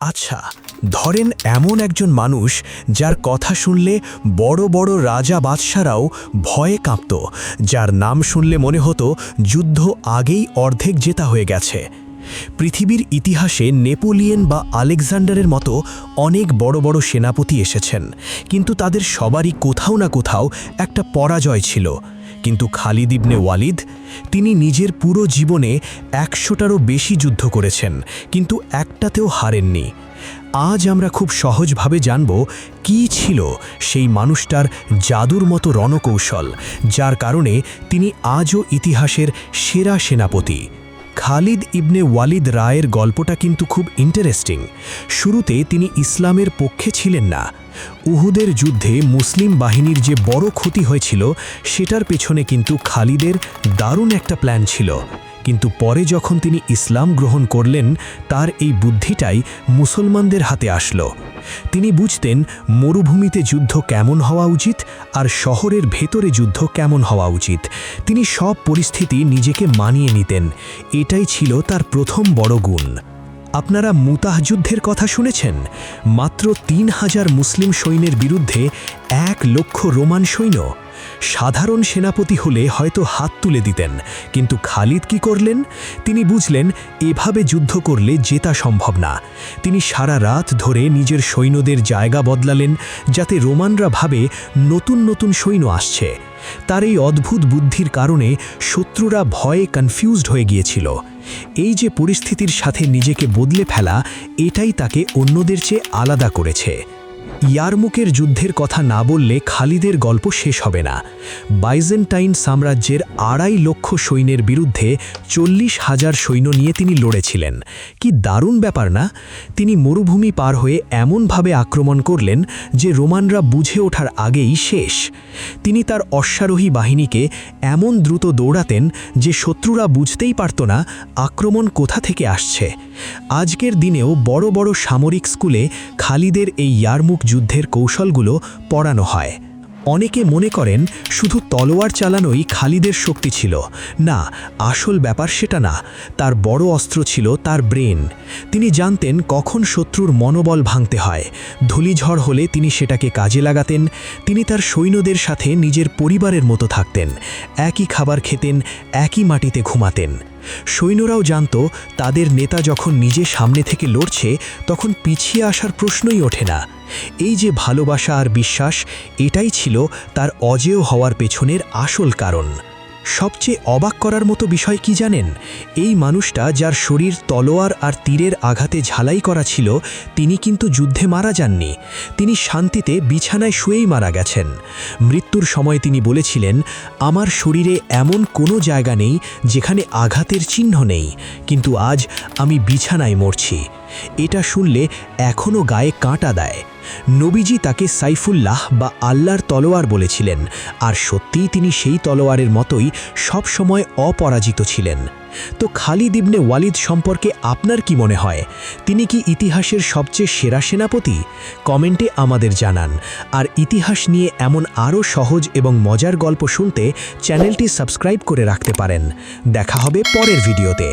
আচ্ছা, ধরেন এমন একজন মানুষ যার কথা শুনলে বড় বড় রাজা বাদশারাও ভয়ে কাঁপত, যার নাম শুনলে মনে হতো যুদ্ধ আগেই অর্ধেক জেতা হয়ে গেছে। পৃথিবীর ইতিহাসে নেপোলিয়ন বা আলেকজান্ডারের মতো অনেক বড় বড় সেনাপতি এসেছেন, কিন্তু তাদের সবারই কোথাও না কোথাও একটা পরাজয় ছিল। কিন্তু খালিদ ইবনে ওয়ালিদ, তিনি নিজের পুরো জীবনে ১০০টারও বেশি যুদ্ধ করেছেন, কিন্তু একটাতেও হারেননি। আজ আমরা খুব সহজভাবে জানব কী ছিল সেই মানুষটার জাদুর মতো রণকৌশল, যার কারণে তিনি আজও ইতিহাসের সেরা সেনাপতি। খালিদ ইবনে ওয়ালিদ রায়ের গল্পটা কিন্তু খুব ইন্টারেস্টিং। শুরুতে তিনি ইসলামের পক্ষে ছিলেন না। উহুদের যুদ্ধে মুসলিম বাহিনীর যে বড় ক্ষতি হয়েছিল, সেটার পেছনে কিন্তু খালিদের দারুণ একটা প্ল্যান ছিল। কিন্তু পরে যখন তিনি ইসলাম গ্রহণ করলেন, তার এই বুদ্ধিটাই মুসলমানদের হাতে আসলো। তিনি বুঝতেন মরুভূমিতে যুদ্ধ কেমন হওয়া উচিত আর শহরের ভেতরে যুদ্ধ কেমন হওয়া উচিত। তিনি সব পরিস্থিতি নিজেকে মানিয়ে নিতেন। এটাই ছিল তার প্রথম বড় গুণ। আপনারা মুতাহ যুদ্ধের কথা শুনেছেন? মাত্র ৩,০০০ মুসলিম সৈন্যের বিরুদ্ধে ১,০০,০০০ রোমান সৈন্য। সাধারণ সেনাপতি হলে হয়তো হাত তুলে দিতেন, কিন্তু খালিদ কি করলেন? তিনি বুঝলেন এভাবে যুদ্ধ করলে জেতা সম্ভব না। তিনি সারা রাত ধরে নিজের সৈন্যদের জায়গা বদলালেন, যাতে রোমানরা ভাবে নতুন নতুন সৈন্য আসছে। তার এই অদ্ভুত বুদ্ধির কারণে শত্রুরা ভয়ে কনফিউজড হয়ে গিয়েছিল। এই যে পরিস্থিতির সাথে নিজেকে বদলে ফেলা, এটাই তাকে অন্যদের চেয়ে আলাদা করেছে। ইয়ারমুকের যুদ্ধের কথা না বললে খালিদের গল্প শেষ হবে না। বাইজেন্টাইন সাম্রাজ্যের ২৫০,০০০ সৈন্যের বিরুদ্ধে ৪০,০০০ সৈন্য নিয়ে তিনি লড়েছিলেন। কি দারুণ ব্যাপার না? তিনি মরুভূমি পার হয়ে এমনভাবে আক্রমণ করলেন যে রোমানরা বুঝে ওঠার আগেই শেষ। তিনি তার অশ্বারোহী বাহিনীকে এমন দ্রুত দৌড়াতেন যে শত্রুরা বুঝতেই পারত না আক্রমণ কোথা থেকে আসছে। আজকের দিনেও বড় বড় সামরিক স্কুলে খালিদের এই ইয়ারমুক যুদ্ধের কৌশলগুলো পড়ানো হয়। অনেকে মনে করেন শুধু তলোয়ার চালানোই খালিদের শক্তি ছিল। না, আসল ব্যাপার সেটা না। তার বড় অস্ত্র ছিল তার ব্রেন। তিনি জানতেন কখন শত্রুর মনোবল ভাঙতে হয়। ধূলিঝড় হলে তিনি সেটাকে কাজে লাগাতেন। তিনি তার সৈন্যদের সাথে নিজের পরিবারের মতো থাকতেন। একই খাবার খেতেন, একই মাটিতে ঘুমাতেন। সৈন্যরাও জানত তাদের নেতা যখন নিজে সামনে থেকে লড়ছে, তখন পিছিয়ে আসার প্রশ্নই ওঠে না। এই যে ভালোবাসা আর বিশ্বাস, এটাই ছিল তার অজেয় হওয়ার পেছনের আসল কারণ। সবচেয়ে অবাক করার মতো বিষয় কি জানেন? এই মানুষটা, যার শরীর তলোয়ার আর তীরের আঘাতে ঝালাই করা ছিল, তিনি কিন্তু যুদ্ধে মারা যাননি। তিনি শান্তিতে বিছানায় শুয়েই মারা গেছেন। মৃত্যুর সময় তিনি বলেছিলেন, আমার শরীরে এমন কোনো জায়গা নেই যেখানে আঘাতের চিহ্ন নেই, কিন্তু আজ আমি বিছানায় মরছি। এটা শুনলে এখনও গায়ে কাঁটা দেয়। নবীজি তাকে সাইফুল্লাহ বা আল্লাহর তলোয়ার বলেছিলেন, আর সত্যিই তিনি সেই তলোয়ারের মতোই সব সময় অপরাজিত ছিলেন। তো খালিদ ইবনে ওয়ালিদ সম্পর্কে আপনার কি মনে হয়? তিনি কি ইতিহাসের সবচেয়ে সেরা সেনাপতি? কমেন্টে আমাদের জানান। আর ইতিহাস নিয়ে এমন আরও সহজ এবং মজার গল্প শুনতে চ্যানেলটি সাবস্ক্রাইব করে রাখতে পারেন। দেখা হবে পরের ভিডিওতে।